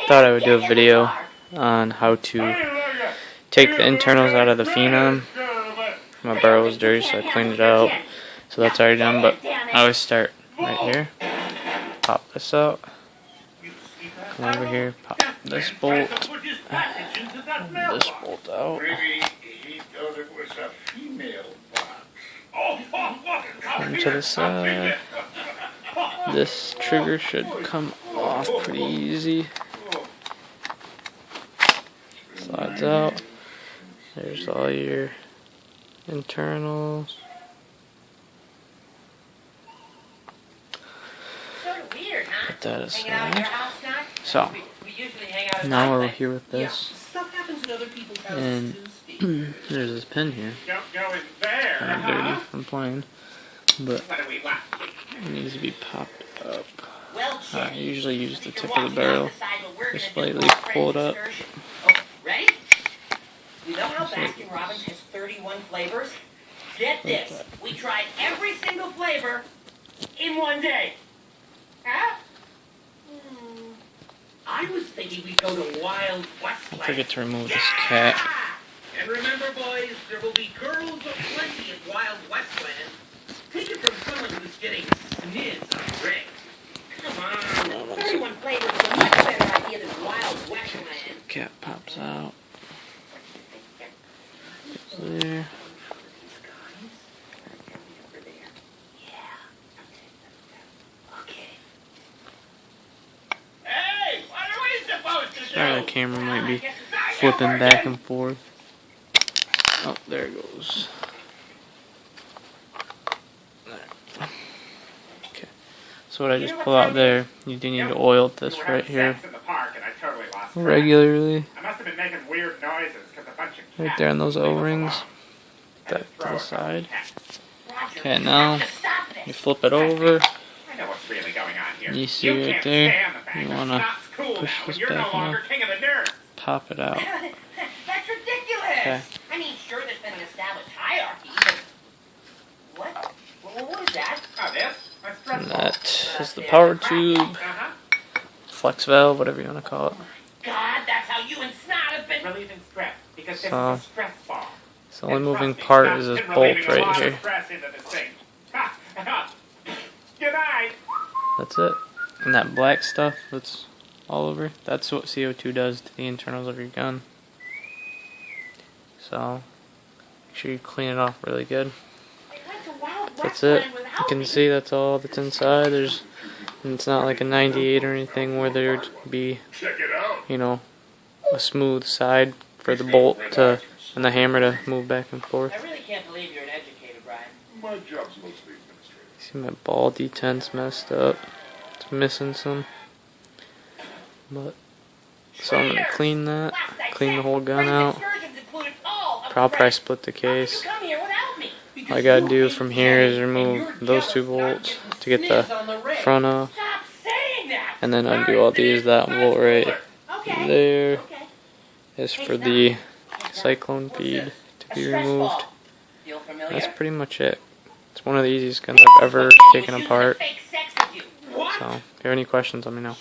thought I would do a video on how to take the internals out of the phenom. My barrel was dirty, so I cleaned it out. So that's already done, but I always start right here. Pop this out. Come over here, pop this bolt. This bolt out. Come to the side. This trigger should come off pretty easy. Slides out. There's all your internals. Put that aside. So, now we're here with this. And there's this pin here. Kind of dirty from playing. But it needs to be popped up. I usually use the tip of the barrel. Just slightly pull it up. Ready? You know how Baskin Robbins has 31 flavors? Get this. We tried every single flavor in one day. Huh? I was thinking we'd go to Wild Westland. Don't forget to remove this cat. And remember, boys, there will be girls aplenty at Wild Westland. Take it from someone who's getting snids on Rick. Come on. 31 flavors is a much better idea than Wild Westland. Cat pops out. There. Sorry, the camera might be flipping back and forth. Oh, there it goes. There. Okay. So what I just pulled out there, you do need to oil this right here regularly. Right there on those O-rings. That to the side. Okay, now you flip it over. You see right there. You want to push this back in. Pop it out. That's ridiculous. Okay. I mean, sure, there's been an established hierarchy, but what? What is that? And that is the power tube, flex valve, whatever you want to call it. God, that's how you and Snot have been relieving stress because this is a stress ball. The only moving part is this bolt right here. Good night. That's it. And that black stuff that's all over, that's what CO2 does to the internals of your gun. So, make sure you clean it off really good. That's it. You can see that's all that's inside. And it's not like a 98 or anything where there'd be, you know, a smooth side for the bolt to and the hammer to move back and forth. I really can't believe you're an educator, Brian. My job's mostly administrative. See my ball detent's messed up. It's missing some. But so I'm gonna clean that. Clean the whole gun out. I'll probably split the case. All I gotta do from here is remove those two bolts to get the front off. And then undo all these. That bolt right there is for the cyclone feed to be removed. That's pretty much it. It's one of the easiest guns I've ever taken apart. So, if you have any questions, let me know.